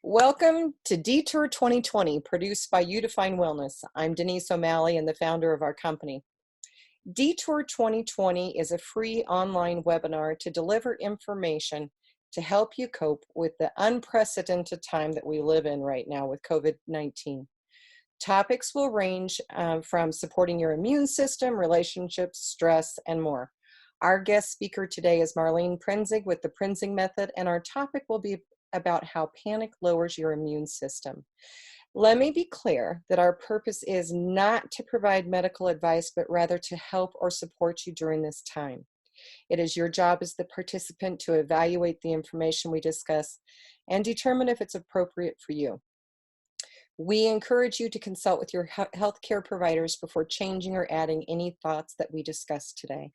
Welcome to Detour 2020, produced by You Define Wellness. I'm Denise O'Malley and the founder of our company. Detour 2020 is a free online webinar to deliver information to help you cope with the unprecedented time that we live in right now with COVID-19. Topics will range from supporting your immune system, relationships, stress, and more. Our guest speaker today is Marlene Prince with the Prinzing method, and our topic will be about how panic lowers your immune system. Let me be clear that our purpose is not to provide medical advice, but rather to help or support you during this time. It is your job as the participant to evaluate the information we discuss and determine if it's appropriate for you. We encourage you to consult with your healthcare providers before changing or adding any thoughts that we discussed today.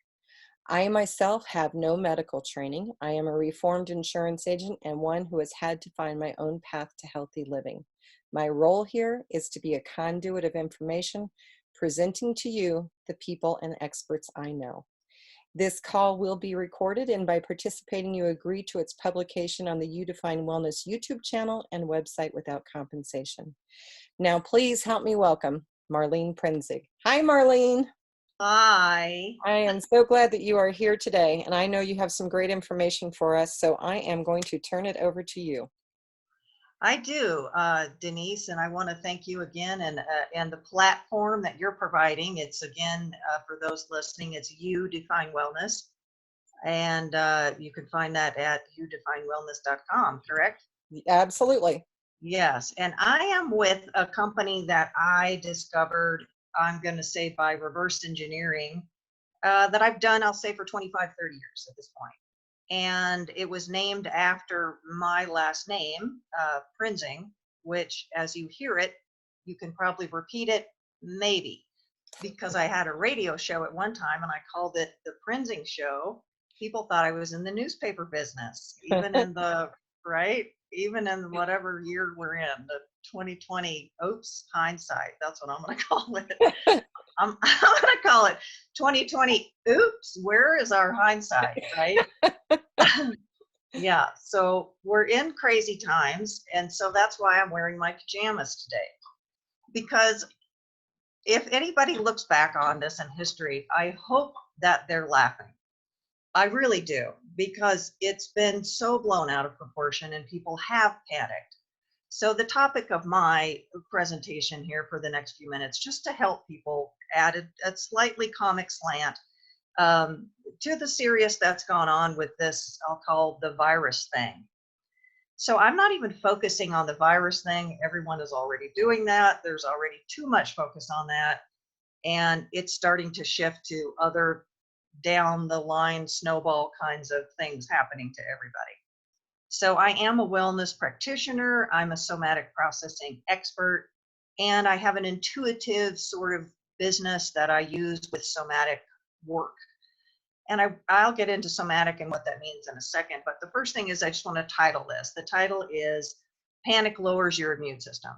I myself have no medical training. I am a reformed insurance agent and one who has had to find my own path to healthy living. My role here is to be a conduit of information, presenting to you the people and experts I know. This call will be recorded, and by participating, you agree to its publication on the You Define Wellness YouTube channel and website without compensation. Now, please help me welcome Marlene Prince. Hi, Marlene. Hi. I am so glad that you are here today, and I know you have some great information for us, so I am going to turn it over to you. I do, Denise, and I want to thank you again and the platform that you're providing. It's again, for those listening, it's You Define Wellness, and you can find that at youdefinewellness.com, correct? Absolutely. Yes, and I am with a company that I discovered, I'm going to say by reverse engineering, that I've done, I'll say for 25, 30 years at this point. And it was named after my last name, Prinzing, which as you hear it, you can probably repeat it, maybe, because I had a radio show at one time and I called it the Prinzing Show. People thought I was in the newspaper business, even in the, right? Even in whatever year we're in, the 2020, oops, hindsight, that's what I'm going to call it. I'm going to call it 2020, oops, where is our hindsight, right? Yeah, so we're in crazy times, and so that's why I'm wearing my pajamas today. Because if anybody looks back on this in history, I hope that they're laughing. I really do, because it's been so blown out of proportion and people have panicked. So the topic of my presentation here for the next few minutes, just to help people add a slightly comic slant to the serious that's gone on with this, I'll call the virus thing. So I'm not even focusing on the virus thing. Everyone is already doing that. There's already too much focus on that. And it's starting to shift to other down the line snowball kinds of things happening to everybody. So I am a wellness practitioner. I'm a somatic processing expert, and I have an intuitive sort of business that I use with somatic work. And I'll get into somatic and what that means in a second. But the first thing is I just want to title this. The title is Panic Lowers Your Immune System.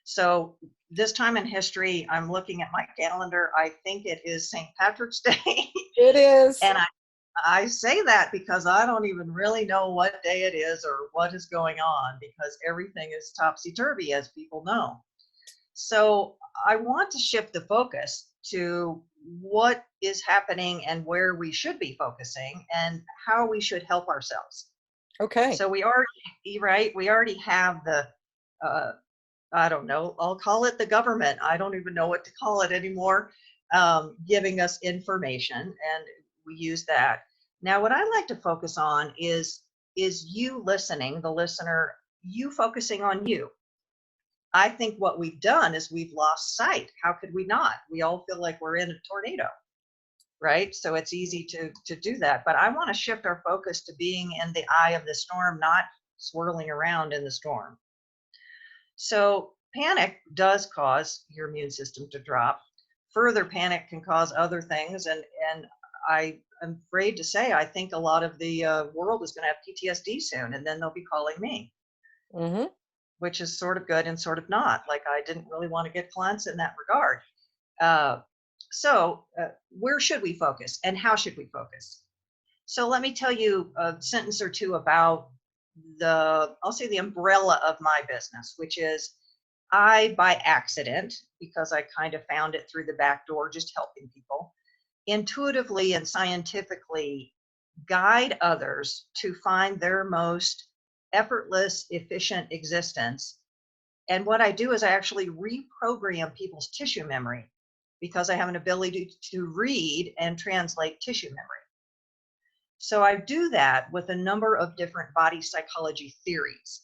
So this time in history, I'm looking at my calendar. I think it is St. Patrick's Day. It is. And I say that because I don't even really know what day it is or what is going on, because everything is topsy-turvy, as people know. So I want to shift the focus to what is happening and where we should be focusing and how we should help ourselves. Okay. So we already have the, I don't know, I'll call it the government. I don't even know what to call it anymore, giving us information, and we use that. Now, what I like to focus on is you listening, the listener, you focusing on you. I think what we've done is we've lost sight. How could we not? We all feel like we're in a tornado, right? So it's easy to do that. But I want to shift our focus to being in the eye of the storm, not swirling around in the storm. So panic does cause your immune system to drop. Further panic can cause other things. And I am afraid to say, I think a lot of the world is going to have PTSD soon, and then they'll be calling me. Mm-hmm. Which is sort of good and sort of not. Like, I didn't really want to get clients in that regard. So where should we focus and how should we focus? So let me tell you a sentence or two about I'll say the umbrella of my business, which is I, by accident, because I kind of found it through the back door, just helping people, intuitively and scientifically guide others to find their most effortless, efficient existence. And what I do is I actually reprogram people's tissue memory because I have an ability to read and translate tissue memory. So I do that with a number of different body psychology theories.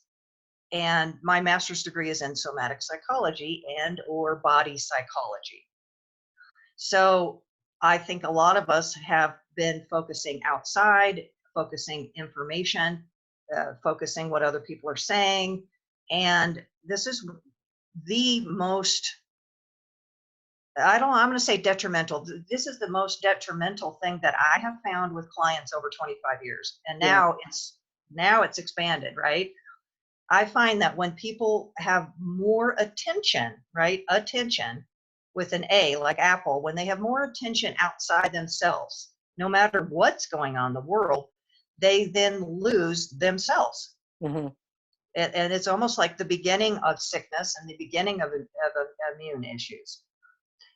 And my master's degree is in somatic psychology and or body psychology. So I think a lot of us have been focusing outside, focusing information, focusing what other people are saying. And this is the most, I'm going to say detrimental. This is the most detrimental thing that I have found with clients over 25 years. And Yeah. now it's expanded, right? I find that when people have more attention, right? Attention with an A, like Apple, when they have more attention outside themselves, no matter what's going on in the world, they then lose themselves. Mm-hmm. And it's almost like the beginning of sickness and the beginning of immune issues.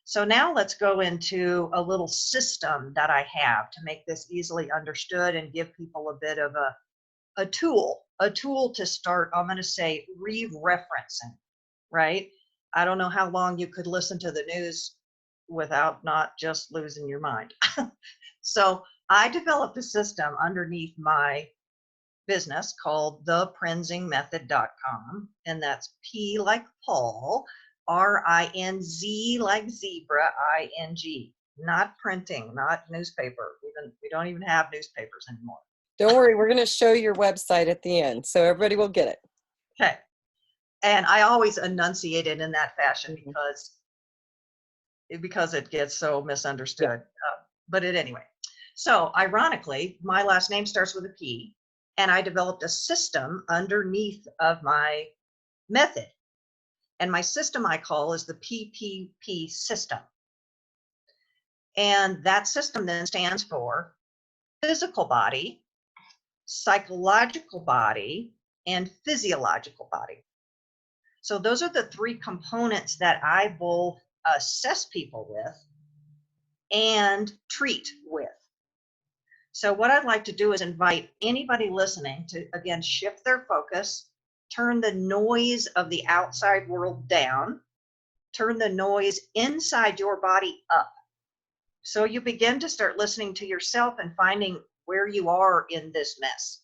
So now let's go into a little system that I have to make this easily understood and give people a bit of a tool to start, I'm going to say, re-referencing, right? I don't know how long you could listen to the news without not just losing your mind. So I developed a system underneath my business called theprinzingmethod.com, and that's P like Paul, RINZ like zebra, ING, not printing, not newspaper. We don't even have newspapers anymore. Don't worry, we're going to show your website at the end, so everybody will get it. Okay. And I always enunciate it in that fashion because it gets so misunderstood. Yeah. But anyway, so ironically, my last name starts with a P, and I developed a system underneath of my method. And my system I call is the PPP system. And that system then stands for physical body, psychological body, and physiological body. So those are the three components that I both assess people with and treat with. So what I'd like to do is invite anybody listening to, again, shift their focus, turn the noise of the outside world down, turn the noise inside your body up. So you begin to start listening to yourself and finding where you are in this mess,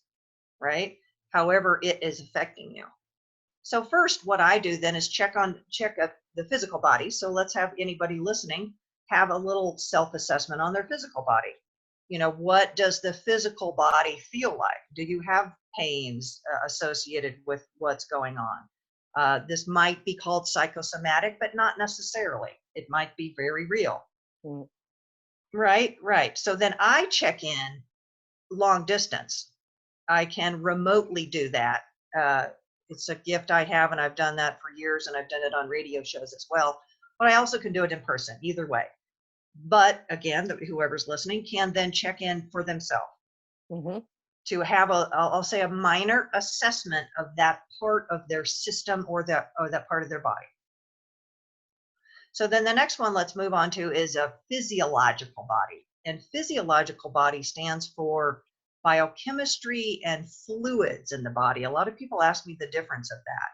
right? However it is affecting you. So first, what I do then is check up the physical body. So let's have anybody listening have a little self-assessment on their physical body. You know, what does the physical body feel like? Do you have pains associated with what's going on? This might be called psychosomatic, but not necessarily. It might be very real. Mm. Right. So then I check in long distance. I can remotely do that. It's a gift I have, and I've done that for years, and I've done it on radio shows as well. But I also can do it in person, either way. But again, whoever's listening can then check in for themselves Mm-hmm. to have I'll say a minor assessment of that part of their system or that part of their body. So then the next one let's move on to is a physiological body. And physiological body stands for biochemistry and fluids in the body. A lot of people ask me the difference of that.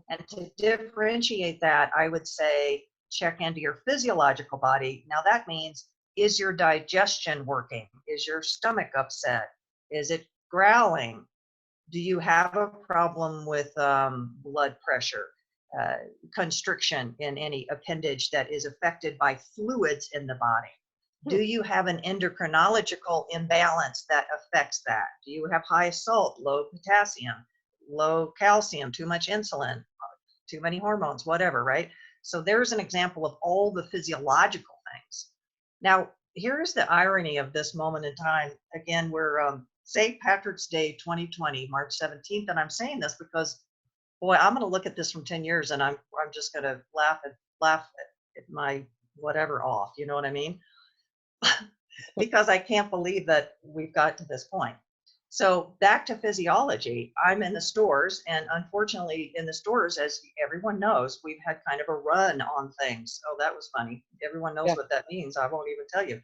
And to differentiate that, I would say check into your physiological body. Now that means, is your digestion working? Is your stomach upset? Is it growling? Do you have a problem with blood pressure? Constriction in any appendage that is affected by fluids in the body? Do you have an endocrinological imbalance that affects that? Do you have high salt, low potassium, low calcium, too much insulin, too many hormones, whatever, right? So there's an example of all the physiological things. Now, here's the irony of this moment in time. Again, we're St. Patrick's Day 2020, March 17th, and I'm saying this because boy, I'm going to look at this from 10 years and I'm just going to laugh at my whatever off. You know what I mean? Because I can't believe that we've got to this point. So back to physiology, I'm in the stores, and unfortunately in the stores, as everyone knows, we've had kind of a run on things. Oh, that was funny. Everyone knows Yeah. what that means. I won't even tell you.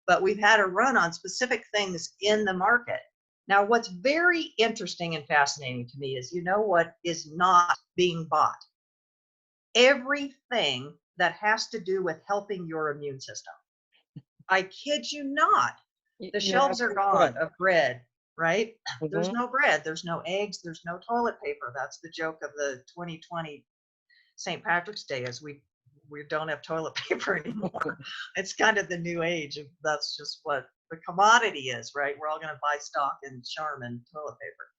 But we've had a run on specific things in the market. Now, what's very interesting and fascinating to me is, you know what is not being bought? Everything that has to do with helping your immune system. I kid you not. The You're shelves are absolutely right. gone of bread, right? There's Hmm. no bread, there's no eggs, there's no toilet paper. That's the joke of the 2020 St. Patrick's Day, is we don't have toilet paper anymore. It's kind of the new age of that's just what the commodity is, right? We're all going to buy stock in Charmin toilet paper.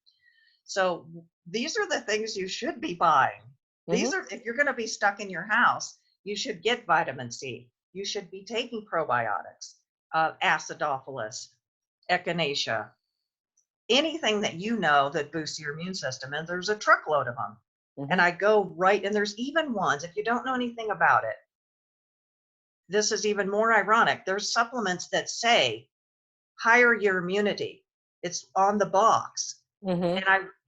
So these are the things you should be buying. Hmm. These are, if you're going to be stuck in your house, you should get vitamin C. You should be taking probiotics, acidophilus, echinacea, anything that you know that boosts your immune system. And there's a truckload of them. And Hmm. I go right, and there's even ones, if you don't know anything about it, this is even more ironic. There's supplements that say higher your immunity. It's on the box. Hmm.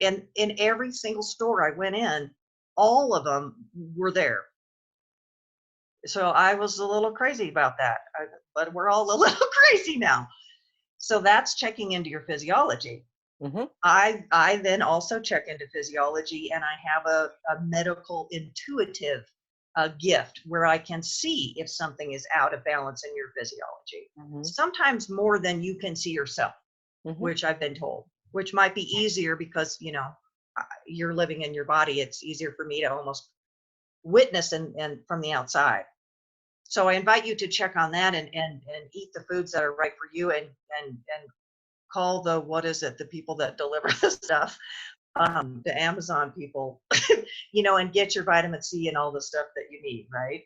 And in every single store I went in, all of them were there. So I was a little crazy about that, but we're all a little crazy now. So that's checking into your physiology. Hmm. I then also check into physiology, and I have a medical intuitive gift where I can see if something is out of balance in your physiology. Hmm. Sometimes more than you can see yourself, Hmm. which I've been told, which might be easier because, you're living in your body. It's easier for me to almost witness and from the outside. So I invite you to check on that, and eat the foods that are right for you, and call the, what is it, the people that deliver the stuff, the Amazon people, and get your vitamin C and all the stuff that you need, right?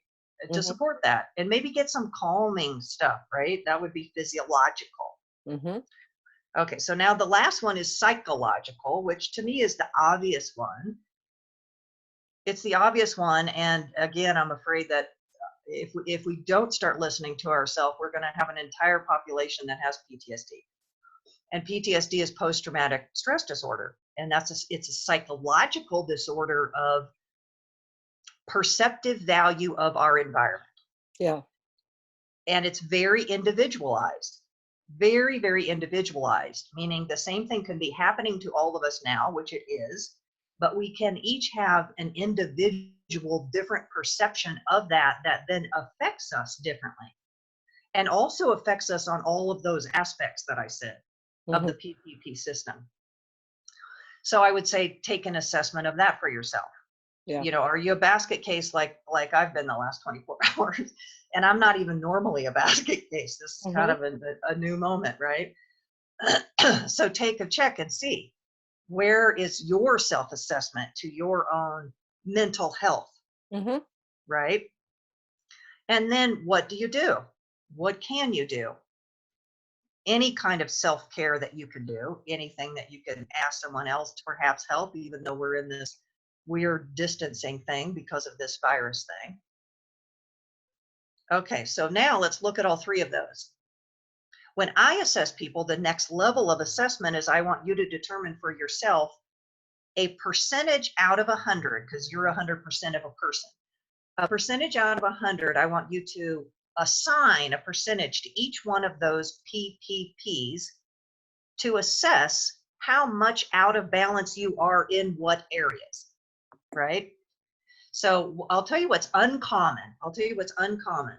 To Hmm. support that, and maybe get some calming stuff, right? That would be physiological. Hmm. Okay, so now the last one is psychological, which to me is the obvious one. It's the obvious one, and again, I'm afraid that if we don't start listening to ourselves, we're going to have an entire population that has PTSD. And PTSD is post-traumatic stress disorder, and it's a psychological disorder of perceptive value of our environment, Yeah. and it's very individualized, very, very individualized, meaning the same thing can be happening to all of us now, which it is, but we can each have an individual different perception of that then affects us differently, and also affects us on all of those aspects that I said of Hmm. the PPP system. So I would say take an assessment of that for yourself. Yeah. Are you a basket case like I've been the last 24 hours? And I'm not even normally a basket case. This is kind Hmm. of a new moment, right? So take a check and see, where is your self-assessment to your own mental health, Hmm. right? And then what do you do? What can you do? Any kind of self-care that you can do, anything that you can ask someone else to perhaps help, even though we're in this weird distancing thing because of this virus thing. Okay, so now let's look at all three of those. When I assess people, the next level of assessment is I want you to determine for yourself a percentage out of 100, because you're 100% of a person. A percentage out of 100, I want you to assign a percentage to each one of those PPPs to assess how much out of balance you are in what areas, right? So I'll tell you what's uncommon. I'll tell you what's uncommon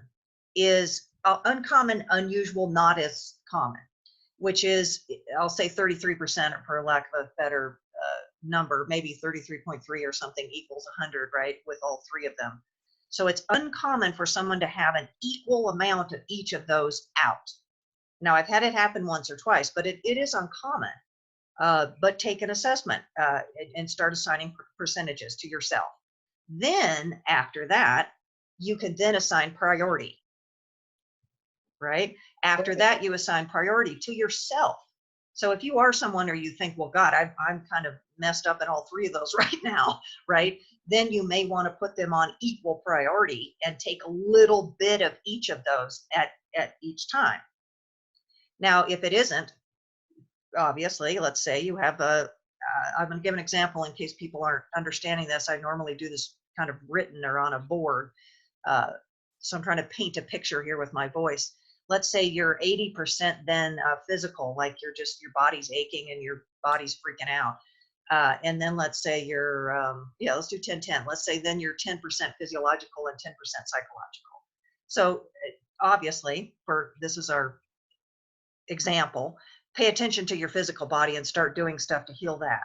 is uncommon, unusual, not as common, which is, I'll say 33%, or for lack of a better number, maybe 33.3 or something equals 100, right? With all three of them. So it's uncommon for someone to have an equal amount of each of those out. Now, I've had it happen once or twice, but it is uncommon. But take an assessment and start assigning percentages to yourself. Then after that, you can then assign priority, right? After Right. that, you assign priority to yourself. So if you are someone, or you think, well, God, I'm kind of messed up in all three of those right now, right? Then you may want to put them on equal priority and take a little bit of each of those at each time. Now, if it isn't, obviously, let's say you have I'm going to give an example in case people aren't understanding this. I normally do this kind of written or on a board. Uh, so I'm trying to paint a picture here with my voice. Let's say you're 80% then physical, like your body's aching and your body's freaking out. And then let's say yeah, let's do 10-10. Let's say then you're 10% physiological and 10% psychological. So obviously, this is our example, pay attention to your physical body and start doing stuff to heal that,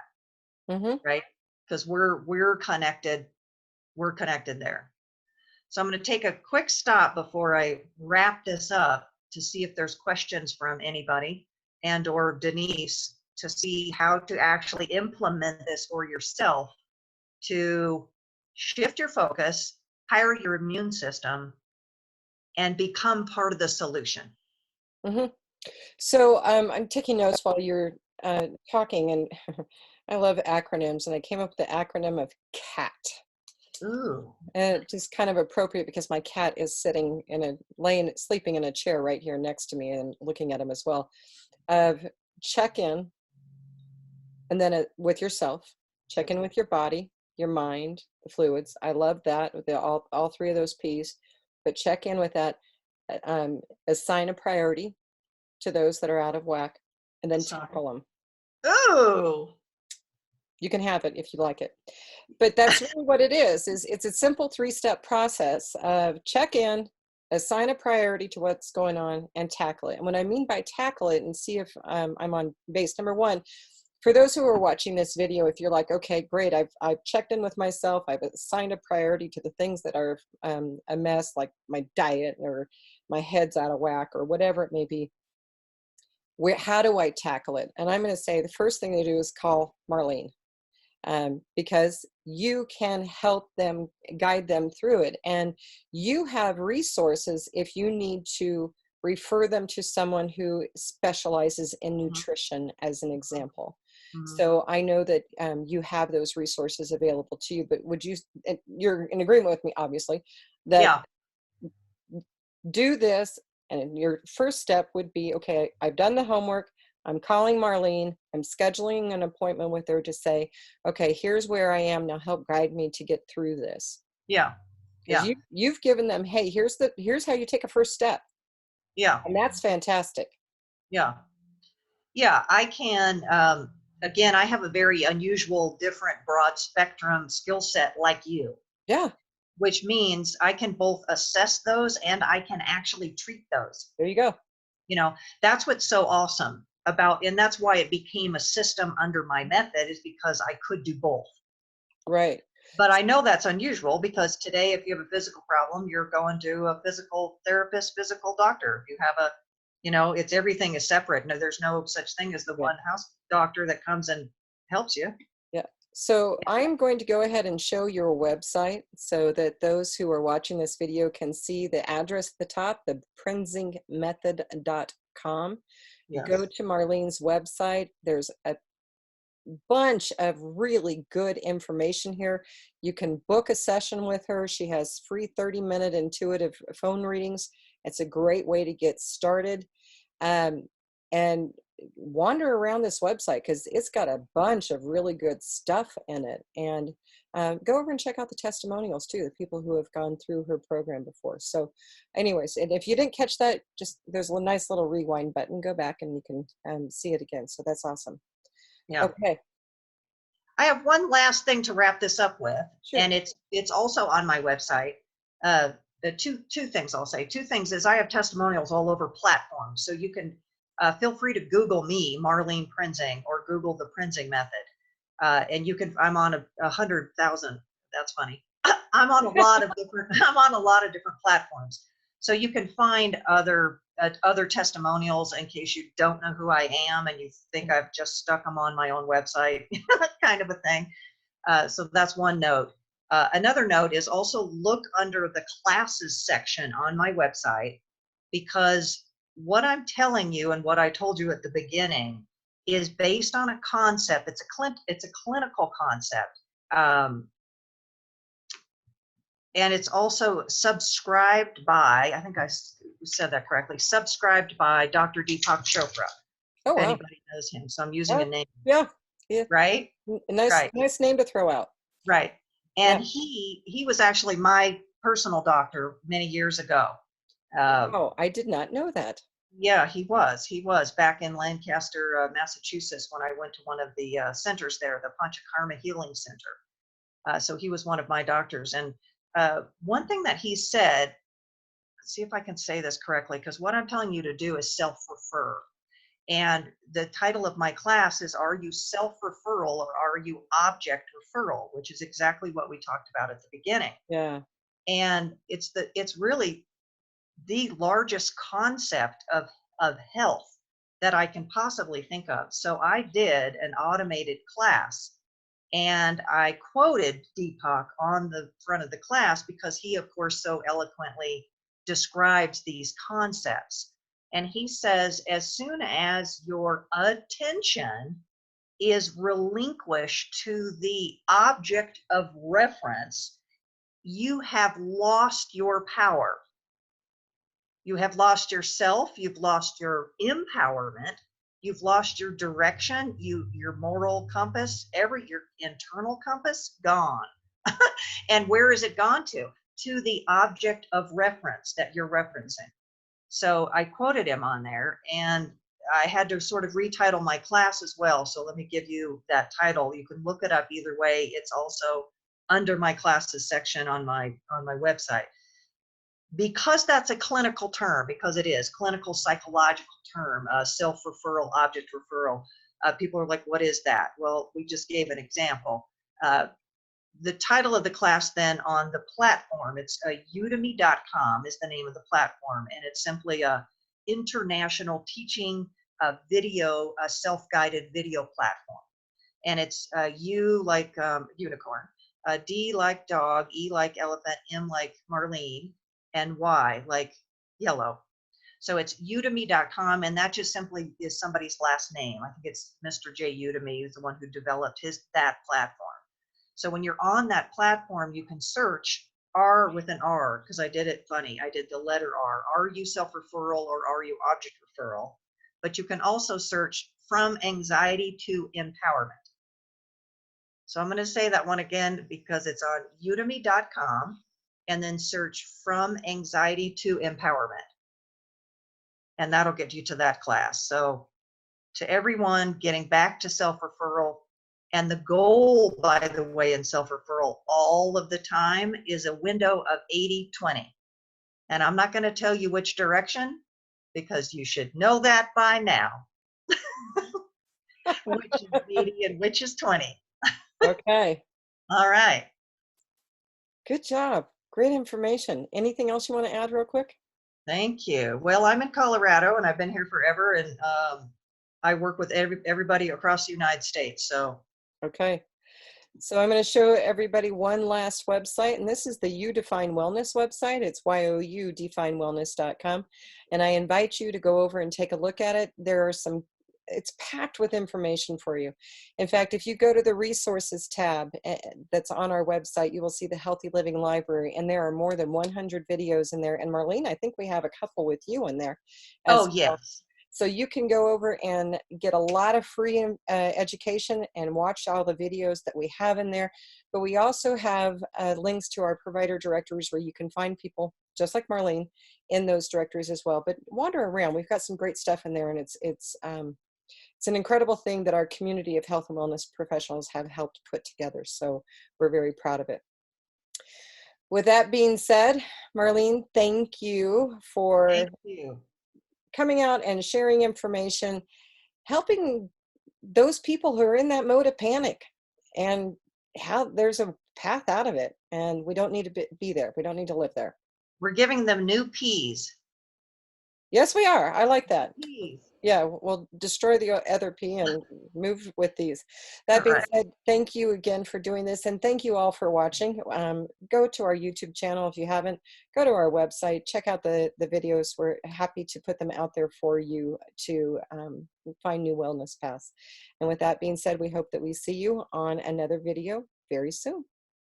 right? Because we're connected there. So I'm going to take a quick stop before I wrap this up to see if there's questions from anybody and or Denise to see how to actually implement this for yourself to shift your focus, higher your immune system, and become part of the solution. So I'm taking notes while you're talking, and I love acronyms, and I came up with the acronym of CAT. Ooh. Just kind of appropriate because my cat is sleeping in a chair right here next to me and looking at him as well. Check in, and then with yourself, check in with your body, your mind, the fluids. I love that with all three of those P's, but check in with that. Assign a priority to those that are out of whack, and then tackle them. Ooh. You can have it if you like it. But that's really what it is. It's a simple 3-step process of check in, assign a priority to what's going on, and tackle it. And what I mean by tackle it, and see if I'm on base. Number one, for those who are watching this video, if you're like, okay, great, I've checked in with myself, I've assigned a priority to the things that are a mess, like my diet or my head's out of whack or whatever it may be. How do I tackle it? And I'm going to say the first thing to do is call Marlene. Because you can help them, guide them through it. And you have resources if you need to refer them to someone who specializes in nutrition, as an example. So I know that you have those resources available to you, but you're in agreement with me, obviously, that do this. And your first step would be, okay, I've done the homework. I'm calling Marlene. I'm scheduling an appointment with her to say, okay, here's where I am now. Help guide me to get through this. Yeah. Because you've given them, hey, here's how you take a first step. Yeah. And that's fantastic. Yeah. Yeah. I can, again, I have a very unusual, different, broad spectrum skill set like you. Yeah. Which means I can both assess those and I can actually treat those. There you go. That's what's so awesome about, and that's why it became a system under my method, is because I could do both. Right. But I know that's unusual because today, if you have a physical problem, you're going to a physical therapist, physical doctor. You have it's everything is separate. No, there's no such thing as the one house doctor that comes and helps you. Yeah. So I'm going to go ahead and show your website so that those who are watching this video can see the address at the top, the prinzingmethod.com. You go to Marlene's website. There's a bunch of really good information here. You can book a session with her. She has free 30-minute intuitive phone readings. It's a great way to get started. And wander around this website because it's got a bunch of really good stuff in it. And go over and check out the testimonials too, the people who have gone through her program before. So anyways, and if you didn't catch that, there's a nice little rewind button. Go back and you can see it again. So that's awesome. Yeah. Okay. I have one last thing to wrap this up with, and it's also on my website. The two things I'll say. Two things is I have testimonials all over platforms, so you can feel free to Google me, Marlene Prinzing, or Google the Prinzing method, and you can. I'm on 100,000. That's funny. I'm on a lot of different platforms, so you can find other testimonials in case you don't know who I am and you think I've just stuck them on my own website, kind of a thing. So that's one note. Another note is also look under the classes section on my website, because what I'm telling you and what I told you at the beginning is based on a concept. It's a clinical concept. And it's also subscribed by, I think I said that correctly, subscribed by Dr. Deepak Chopra. Oh, if wow. anybody knows him. So I'm using Yeah. a name, Yeah. Yeah. right? Nice, Right, nice name to throw out. right. Yeah. And he was actually my personal doctor many years ago. Uh, Oh, I did not know that. yeah, he was. He was back in Lancaster, Massachusetts, when I went to one of the centers there, the Panchakarma Healing Center. So he was one of my doctors. And one thing that he said, let's see if I can say this correctly, because what I'm telling you to do is self-refer. And the title of my class is, Are You Self-Referral or Are You Object Referral? Which is exactly what we talked about at the beginning. Yeah. And it's really the largest concept of health that I can possibly think of. So I did an automated class and I quoted Deepak on the front of the class because he, of course, so eloquently describes these concepts. And he says, as soon as your attention is relinquished to the object of reference, you have lost your power. You have lost yourself, you've lost your empowerment, you've lost your direction, your moral compass, your internal compass gone. And where is it gone to? To the object of reference that you're referencing. So I quoted him on there, and I had to sort of retitle my class as well. So let me give you that title. You can look it up either way. It's also under my classes section on my website. Because that's a clinical term, because it is clinical psychological term, self-referral, object referral. People are like, what is that? Well, we just gave an example. Uh, the title of the class then on the platform, it's udemy.com is the name of the platform, and it's simply a international teaching video, a self-guided video platform. And it's U like unicorn, D like dog, E like elephant, M like Marlene, and Y like yellow. So it's udemy.com, and that just simply is somebody's last name. I think it's Mr. J. Udemy, who's the one who developed that platform. So when you're on that platform, you can search R with an R, because I did it funny. I did the letter R. Are you self-referral or are you object referral? But you can also search From Anxiety to Empowerment. So I'm going to say that one again because it's on udemy.com, and then search From Anxiety to Empowerment. And that'll get you to that class. So to everyone, getting back to self-referral, and the goal, by the way, in self-referral all of the time is a window of 80-20. And I'm not going to tell you which direction, because you should know that by now, which is 80 and which is 20. Okay. All right. Good job. Great information. Anything else you want to add real quick? Thank you. Well, I'm in Colorado and I've been here forever, and I work with everybody across the United States. So, Okay. So I'm going to show everybody one last website, and this is the You Define Wellness website. It's youdefinewellness.com. And I invite you to go over and take a look at it. It's packed with information for you. In fact, if you go to the resources tab that's on our website, you will see the Healthy Living Library, and there are more than 100 videos in there. And Marlene, I think we have a couple with you in there as oh, well. yes. So you can go over and get a lot of free education and watch all the videos that we have in there. But we also have links to our provider directories where you can find people just like Marlene in those directories as well. But wander around. We've got some great stuff in there, and it's an incredible thing that our community of health and wellness professionals have helped put together. So we're very proud of it. With that being said, Marlene, thank you for Thank you. coming out and sharing information, helping those people who are in that mode of panic, and how there's a path out of it, and we don't need to be there. We don't need to live there. We're giving them new peas. Yes, we are. I like that. Peas. Yeah, we'll destroy the other P and move with these. All That being right. said, thank you again for doing this, and thank you all for watching. Go to our YouTube channel if you haven't. Go to our website. Check out the videos. We're happy to put them out there for you to find new wellness paths. And with that being said, we hope that we see you on another video very soon.